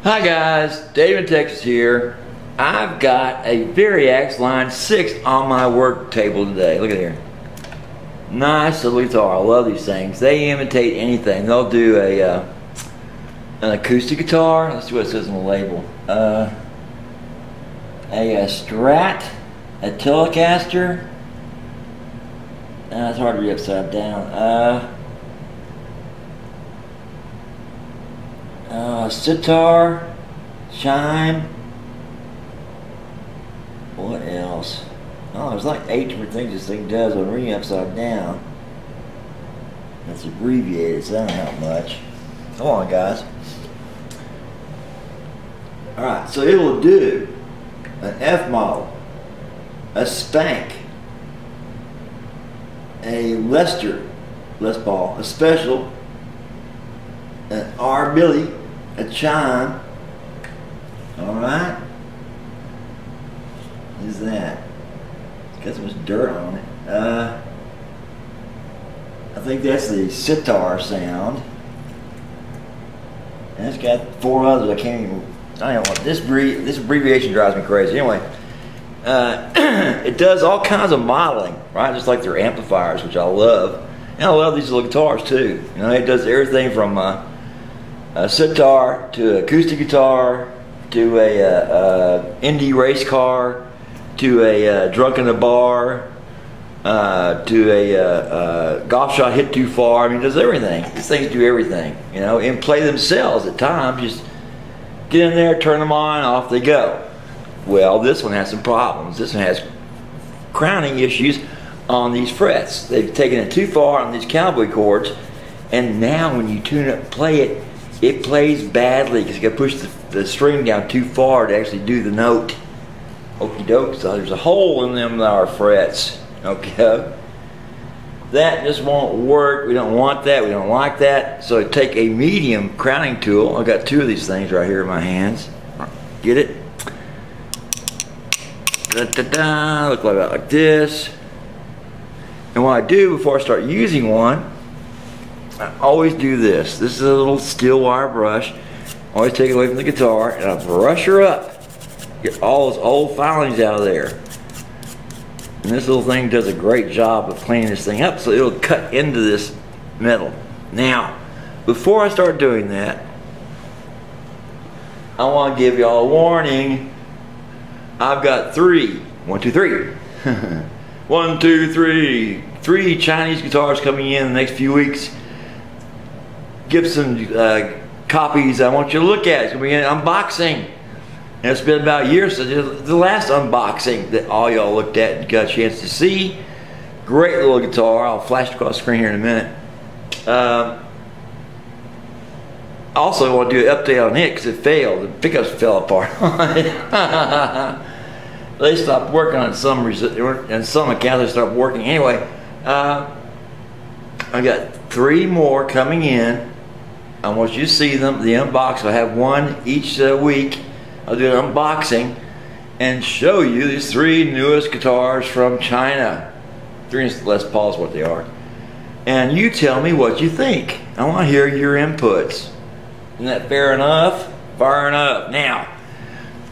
Hi guys, Dave in Texas here. I've got a Variax line 6 on my work table today. Look at here. Nice little guitar. I love these things. They imitate anything. They'll do an acoustic guitar. Let's see what it says on the label. A Strat, a Telecaster. It's hard to read upside down. Sitar, chime. What else? Oh, there's like 8 different things this thing does when reading upside down. It's abbreviated, so that don't help much. Come on, guys. Alright, so it will do an F model, a Spank, a Lester, Les Paul, a Special, an R Billy, a chime. Alright. What is that? It's got so much dirt on it. I think that's the sitar sound. And it's got 4 others. I don't know what this abbreviation drives me crazy. Anyway, it does all kinds of modeling, right? Just like their amplifiers, which I love. And I love these little guitars too. You know, it does everything from a sitar to an acoustic guitar to a indie race car to a drunk in a bar to a golf shot hit too far. I mean, it does everything. These things do everything, you know, and play themselves at times. Just get in there, turn them on, off they go. Well, this one has some problems. This one has crowning issues on these frets. They've taken it too far on these cowboy chords, and now when you tune it, play it, it plays badly because you got to push the string down too far to actually do the note. Okie doke. So there's a hole in them our frets. Okay. That just won't work. We don't want that. We don't like that. So I take a medium crowning tool. I've got 2 of these things right here in my hands. Get it? Da-da-da. Look like this. And what I do before I start using one, I always do this. This is a little steel wire brush. Always take it away from the guitar and I brush her up. Get all those old filings out of there. And this little thing does a great job of cleaning this thing up, so it'll cut into this metal. Now, before I start doing that, I want to give y'all a warning. I've got 3. 1, 2, 3. 1, 2, 3. 3 Chinese guitars coming in the next few weeks. Gibson copies I want you to look at. It's going to be an unboxing. And it's been about a year since the last unboxing that all y'all looked at and got a chance to see. Great little guitar. I'll flash it across the screen here in a minute. Also, I want to do an update on it because it failed. The pickups fell apart on it. They stopped working on some, and some accounts they stopped working. Anyway, I got 3 more coming in. I want you to see them, the unbox. I have one each week. I'll do an unboxing and show you these 3 newest guitars from China. 3 Les Pauls, what they are. And you tell me what you think. I want to hear your inputs. Isn't that fair enough? Fair enough. Now,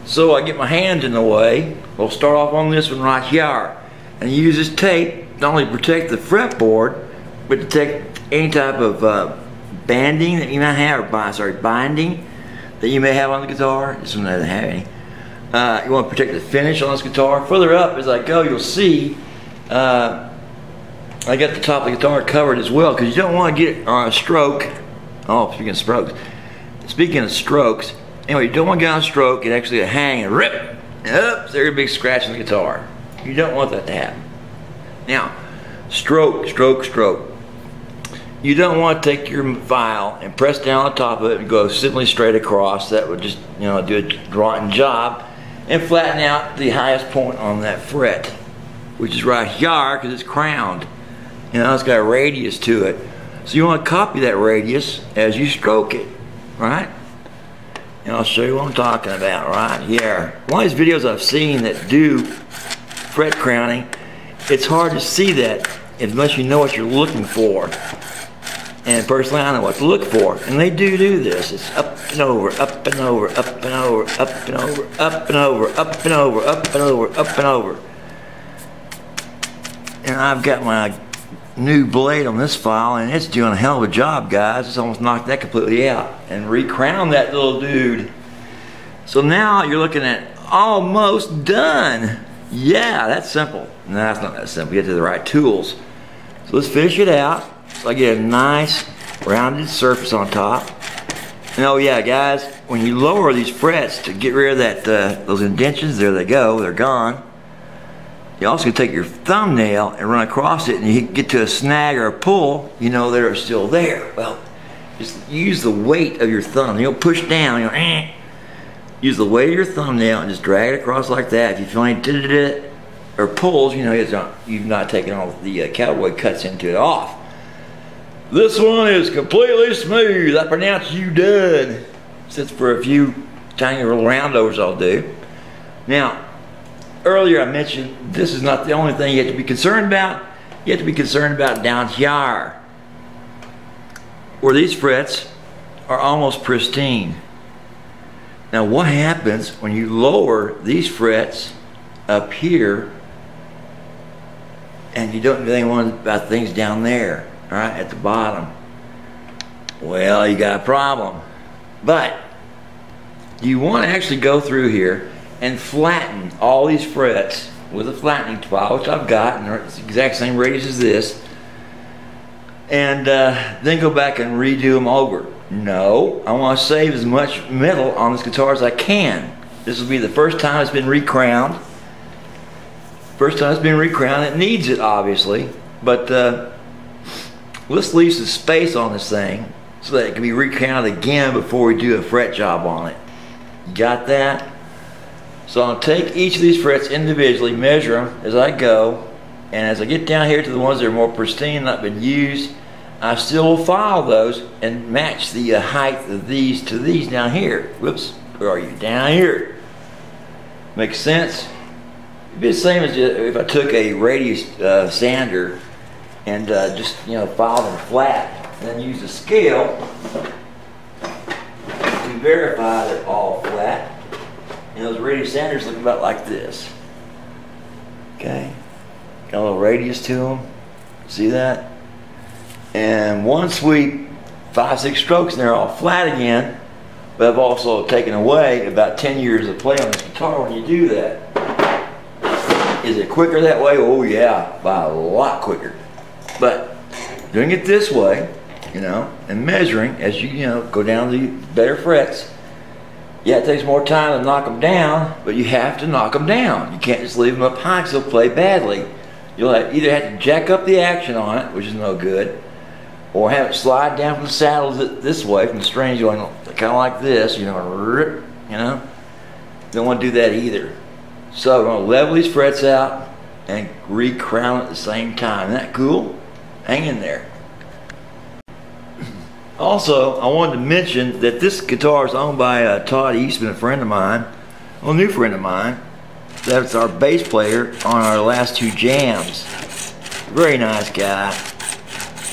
so I get my hands in the way. We'll start off on this one right here. And use this tape not only to protect the fretboard, but to protect any type of banding that you might have, or binding that you may have on the guitar. This one doesn't have any. You want to protect the finish on this guitar. Further up as I go, you'll see I got the top of the guitar covered as well, because you don't want to get it on a stroke. Oh, speaking of strokes, anyway, you don't want to get on a stroke and actually hang and rip Oops, there's a big scratch on the guitar. You don't want that to happen. Now, stroke, stroke, stroke. You don't want to take your file and press down on top of it and go simply straight across. That would just, you know, do a rotten job, and flatten out the highest point on that fret, which is right here because it's crowned. You know, it's got a radius to it. So you want to copy that radius as you stroke it, right? And I'll show you what I'm talking about right here. One of these videos I've seen that do fret crowning, it's hard to see that unless you know what you're looking for. And personally, I know what to look for. And they do this. It's up and over, up and over, up and over, up and over, up and over, up and over, up and over, up and over. And I've got my new blade on this file, and it's doing a hell of a job, guys. It's almost knocked that completely out and recrowned that little dude. So now you're looking at almost done. Yeah, that's simple. No, that's not that simple. You get to the right tools. So let's finish it out. So I get a nice rounded surface on top. And oh yeah, guys, when you lower these frets to get rid of that those indentions, there they go, they're gone. You also can take your thumbnail and run across it, and you get to a snag or a pull, you know they're still there. Well, just use the weight of your thumb. You don't push down, you know, use the weight of your thumbnail and just drag it across like that. If you feel any or pulls, you know you've not taken all the cowboy cuts into it off. This one is completely smooth. I pronounce you done. Except for a few tiny little roundovers I'll do. Now, earlier I mentioned this is not the only thing you have to be concerned about. You have to be concerned about down here, where these frets are almost pristine. Now what happens when you lower these frets up here and you don't do anything about things down there? All right, at the bottom. Well, you got a problem. But you want to actually go through here and flatten all these frets with a flattening file, which I've got, and it's the exact same radius as this, and then go back and redo them over. No, I want to save as much metal on this guitar as I can. This will be the first time it's been recrowned. First time it's been recrowned. It needs it, obviously, but let's leave some space on this thing so that it can be recounted again before we do a fret job on it. You got that? So I'll take each of these frets individually, measure them as I go, and as I get down here to the ones that are more pristine, not been used, I still will file those and match the height of these to these down here. Whoops, where are you? Down here. Makes sense? It'd be the same as if I took a radius sander and just, you know, file them flat, and then use a scale to verify they're all flat. And those radius sanders look about like this. Okay, got a little radius to them. See that? And one sweep, 5-6 strokes, and they're all flat again. But I've also taken away about 10 years of play on this guitar when you do that. Is it quicker that way? Oh yeah, by a lot quicker. But doing it this way, you know, and measuring as you know go down the better frets, yeah, it takes more time to knock them down, but you have to knock them down. You can't just leave them up high because they'll play badly. You'll either have to jack up the action on it, which is no good, or have it slide down from the saddle this way, from the strings going kind of like this, you know, Don't want to do that either. So we're going to level these frets out and recrown at the same time. Isn't that cool? Hang in there. Also, I wanted to mention that this guitar is owned by Todd Eastman, a friend of mine, a new friend of mine. That's our bass player on our last 2 jams. Very nice guy.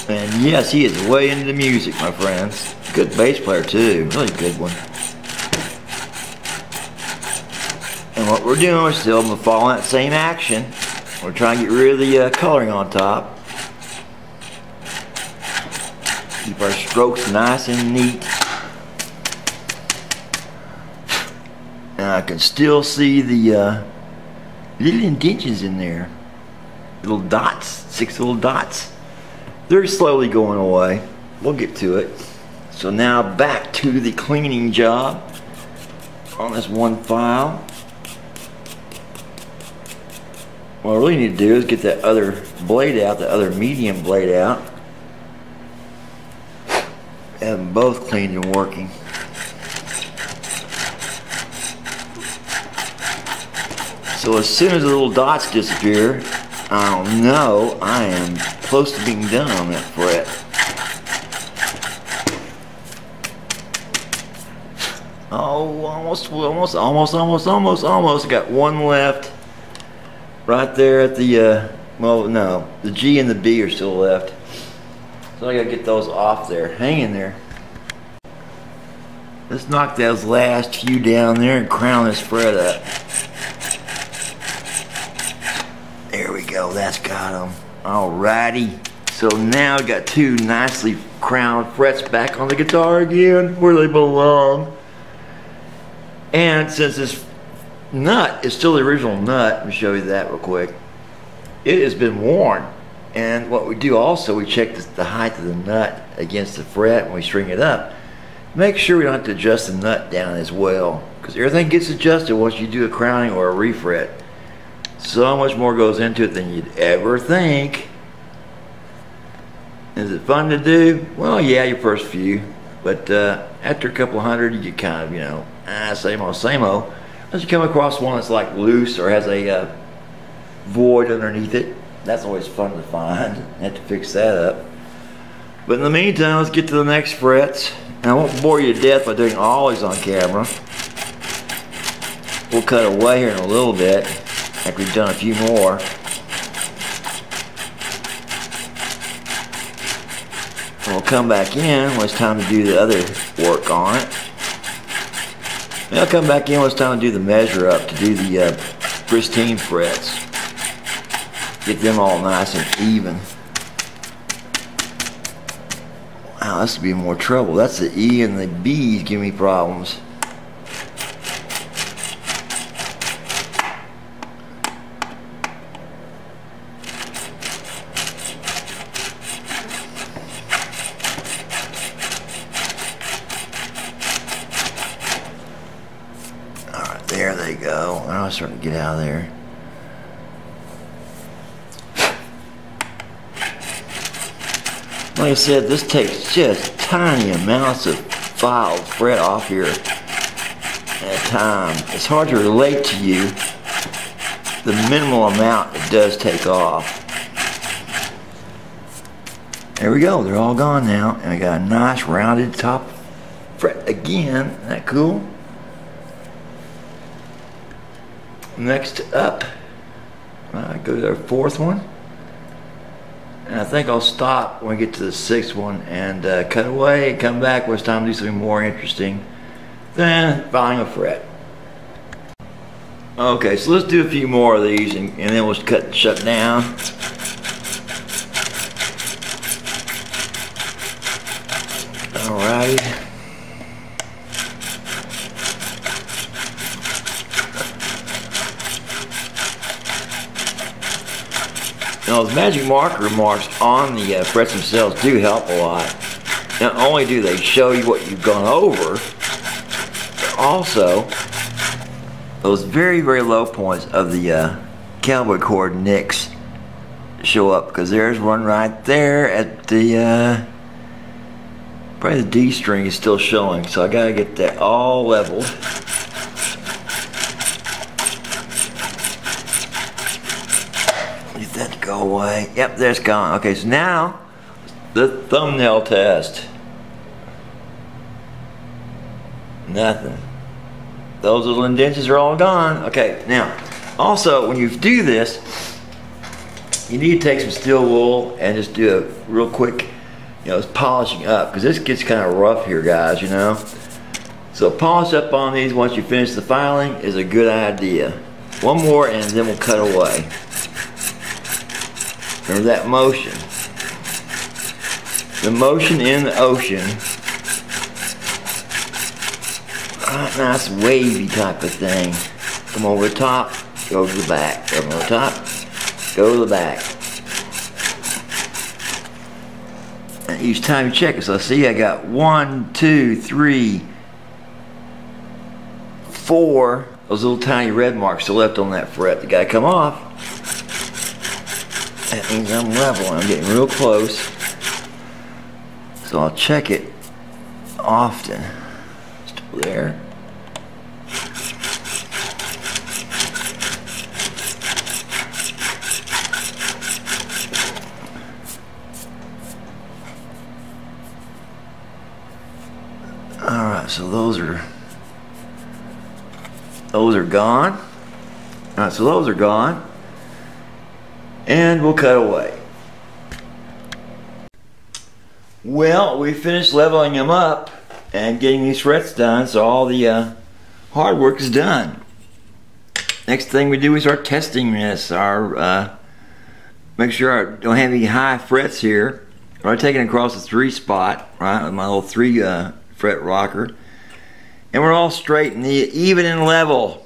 And yes, he is way into the music, my friends. Good bass player too, really good one. And what we're doing is still following that same action. We're trying to get rid of the coloring on top. Keep our strokes nice and neat. And I can still see the little indentions in there. Little dots, 6 little dots. They're slowly going away. We'll get to it. So now back to the cleaning job on this one file. what I really need to do is get that other blade out, the other medium blade out. Have them both cleaned and working. So as soon as the little dots disappear, I'll know I am close to being done on that fret. Oh, almost. Got one left. Right there at the, well, no, the G and the B are still left. So I gotta get those off there. Hang in there. Let's knock those last few down there and crown this fret up. There we go, that's got them. Alrighty. So now I got two nicely crowned frets back on the guitar again, where they belong. And since this nut is still the original nut, let me show you that real quick. It has been worn, and what we do also, we check the height of the nut against the fret when we string it up. Make sure we don't have to adjust the nut down as well, because everything gets adjusted once you do a crowning or a refret. So much more goes into it than you'd ever think. Is it fun to do? Well, yeah, your first few, but after a couple hundred, you get kind of, you know, same old, same old. Unless you come across one that's like loose or has a void underneath it, that's always fun to find. I have to fix that up. But in the meantime, let's get to the next frets. And I won't bore you to death by doing all these on camera. We'll cut away here in a little bit after we've done a few more. And we'll come back in when it's time to do the other work on it. And I'll come back in when it's time to do the measure up, to do the pristine frets. Get them all nice and even. Wow, this would be more trouble. That's the E and the B's give me problems. Alright, there they go. Now I'm starting to get out of there. Like I said, this takes just tiny amounts of filed fret off here at a time. It's hard to relate to you the minimal amount it does take off. There we go, they're all gone now, and I got a nice rounded top fret again. Isn't that cool? Next up, I go to our fourth one. And I think I'll stop when we get to the sixth one and cut away and come back when it's time to do something more interesting than filing a fret. Okay, so let's do a few more of these and then we'll cut and shut down. Alrighty. Now, those magic marker marks on the frets themselves do help a lot. Not only do they show you what you've gone over, but also those very, very low points of the cowboy chord nicks show up, because there's one right there at the probably the D string is still showing, so I gotta get that all leveled. Let that go away. Yep, there's gone. Okay, so now the thumbnail test. Nothing. Those little indents are all gone. Okay, now also when you do this, you need to take some steel wool and just do a real quick, you know, polishing up, because this gets kind of rough here, guys, you know. So polish up on these once you finish the filing is a good idea. One more and then we'll cut away. Remember that motion. The motion in the ocean. Nice wavy type of thing. Come over the top, go to the back. Come over the top, go to the back. And each time you check it, so see I got 1, 2, 3, 4, those little tiny red marks still left on that fret. They gotta come off. That means I'm level. I'm getting real close. So I'll check it often. Still there. Alright, so those are gone. Alright, so those are gone. And we'll cut away. Well, we finished leveling them up and getting these frets done, so all the hard work is done. Next thing we do, we start testing this. Make sure I don't have any high frets here. I'm taking it across the 3 spot, right, with my little 3 fret rocker. And we're all straight and even and level.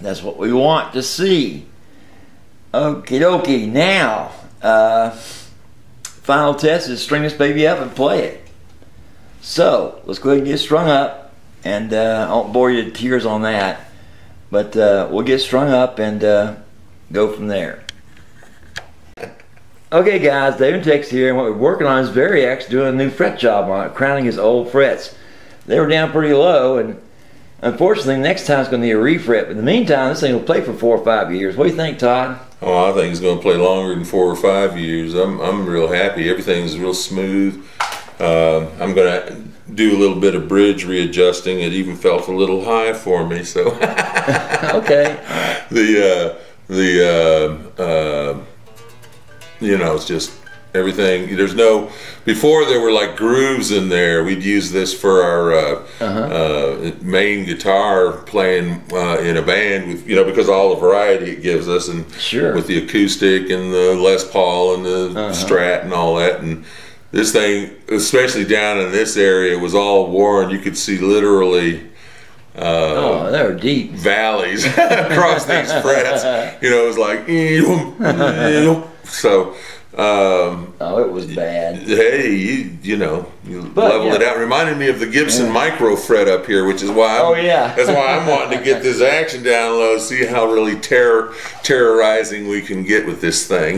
That's what we want to see. Okie dokie, now, final test is string this baby up and play it. So, let's go ahead and get strung up, and I won't bore you to tears on that, but we'll get strung up and go from there. Okay guys, Dave and Tex here, and what we're working on is Variax doing a new fret job on it, crowning his old frets. They were down pretty low, and unfortunately next time it's going to need a refret, but in the meantime this thing will play for 4 or 5 years. What do you think, Todd? Oh, I think it's going to play longer than 4 or 5 years. I'm real happy. Everything's real smooth. I'm going to do a little bit of bridge readjusting. It even felt a little high for me. So okay. You know, it's just everything. There's no, before there were like grooves in there. We'd use this for our main guitar playing in a band with, you know, because of all the variety it gives us, and sure, with the acoustic and the Les Paul and the Strat and all that. And this thing, especially down in this area, was all worn. You could see literally oh, they were deep valleys across these frets. You know, it was like so. Oh, it was bad. Hey, you know, you leveled it out. It reminded me of the Gibson Micro fret up here, which is why that's why I'm wanting to get this action down low, see how really terrorizing we can get with this thing.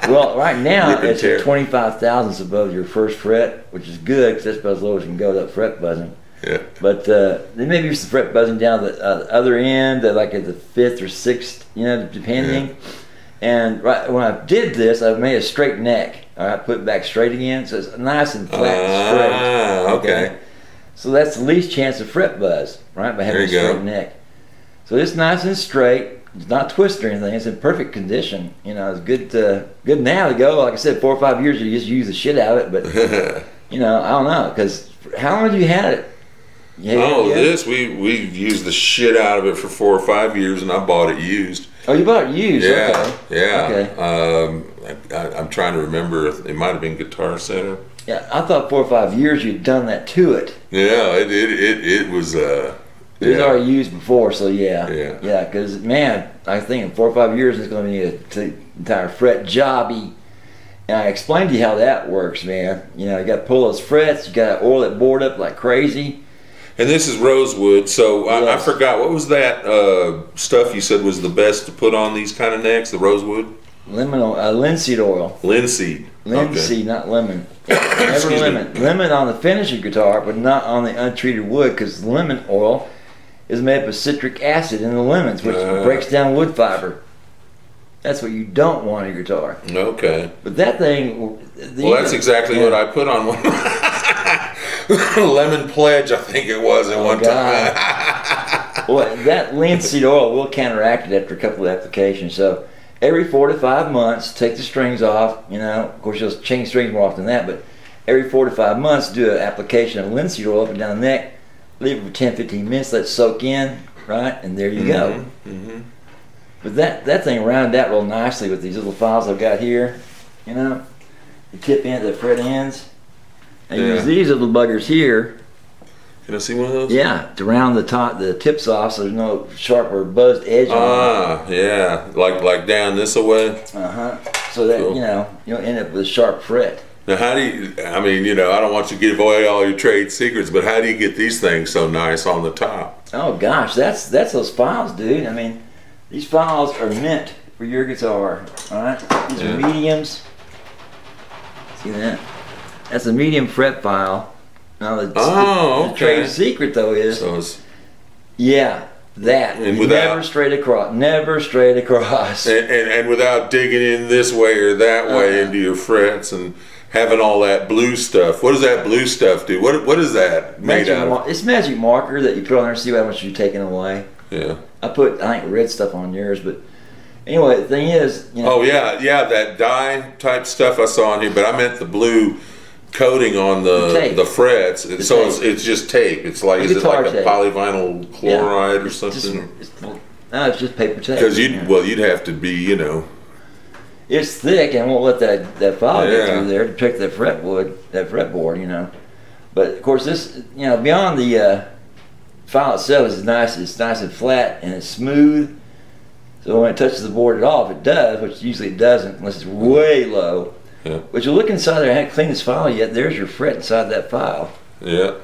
Well, right now it's at 25 thousandths above your first fret, which is good because that's about as low as you can go without fret buzzing. Yeah. But they may be some fret buzzing down the other end, like at the 5th or 6th, you know, depending. Yeah. And right when I did this, I made a straight neck. All right, put it back straight again, so it's nice and flat and straight. Okay. So that's the least chance of fret buzz, right, by having a straight neck. So it's nice and straight. It's not twisted or anything. It's in perfect condition. You know, it's good now to go. Like I said, 4 or 5 years, you just use the shit out of it. But you know, I don't know, because how long have you had it? This we've used the shit out of it for 4 or 5 years, and I bought it used. Oh, you bought it used? Yeah, okay. Yeah. Okay. I'm trying to remember. It might have been Guitar Center. Yeah, I thought 4 or 5 years you'd done that to it. Yeah, it was. It was already used before, so yeah. Yeah. Yeah, because man, I think in 4 or 5 years it's going to need an entire fret jobby. And I explained to you how that works, man. You know, you got to pull those frets. You got to oil that board up like crazy. And this is rosewood, so yes. I forgot, what was that stuff you said was the best to put on these kind of necks, the rosewood? Linseed oil. Linseed. Linseed, okay. Not lemon. Never lemon. Lemon on the finisher guitar, but not on the untreated wood, because lemon oil is made up of citric acid in the lemons, which breaks down wood fiber. That's what you don't want in your guitar. Okay. But that thing... Well, that's exactly what I put on one. Lemon Pledge, I think it was at one time. Well, that linseed oil will counteract it after a couple of applications. So every 4 to 5 months, take the strings off. You know, of course, you'll change strings more often than that, but every 4 to 5 months, do an application of linseed oil up and down the neck. Leave it for 10-15 minutes, let it soak in, right? And there you go. Mm-hmm. But that thing rounded out real nicely with these little files I've got here. You know, you tip into the fret ends. And use these little buggers here. Can I see one of those? Yeah, to round the tips off so there's no sharp or buzzed edge on them. Yeah, like down this away. So that you know you don't end up with a sharp fret. Now, how do you? I mean, you know, I don't want you to give away all your trade secrets, but how do you get these things so nice on the top? Oh gosh, that's those files, dude. I mean, these files are meant for your guitar. All right, these are mediums. See that? That's a medium fret file. Now the trade secret though is, that and never straight across, never straight across, and without digging in this way or that way into your frets and having all that blue stuff. What does that blue stuff do? What is that made out of? It's magic marker that you put on there to see how much you're taking away. Yeah. I put, I think, red stuff on yours, but anyway, the thing is, you know, oh yeah, that dye type stuff I saw on here, but I meant the blue coating on the frets. It's just tape. It's like, is it like a polyvinyl chloride or something? No, it's just paper tape. Because you'd have to be, you know. It's thick and won't let that file get through there to protect that fretboard, you know. But of course, this, you know, beyond the file itself is nice. It's nice and flat and it's smooth. So when it touches the board at all, if it does, which usually it doesn't unless it's way low. Yeah. But you look inside there, I haven't cleaned this file yet. There's your fret inside that file. Yeah.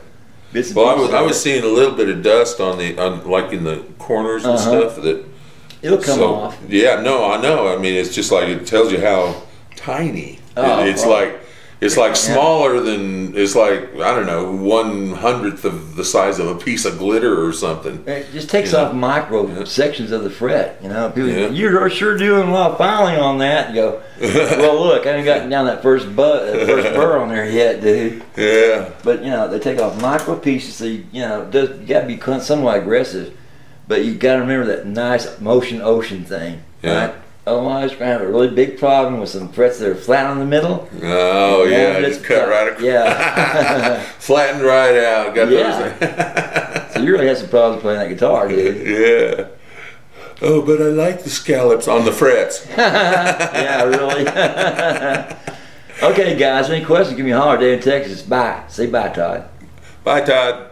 Well, I was seeing a little bit of dust on like in the corners and stuff that. It'll come off. Yeah, no, I know. I mean, it's just like it tells you how tiny. It's like smaller than, it's like, I don't know, 1/100th of the size of a piece of glitter or something. It just takes off micro sections of the fret. You know, people go, you're sure doing a lot of filing on that. You go, well, look, I haven't gotten down that first burr on there yet, dude. Yeah. But you know, they take off micro pieces, so you know, you got to be somewhat aggressive. But you got to remember that nice motion ocean thing, right? Otherwise, you're going to have a really big problem with some frets that are flat on the middle. Oh, yeah, just cut right across. Yeah. Flattened right out. Got those. So you really have some problems playing that guitar, dude. Yeah. Oh, but I like the scallops on the frets. Yeah, really. Okay, guys, any questions, give me a holler. Dave in Texas. Bye. Say bye, Todd. Bye, Todd.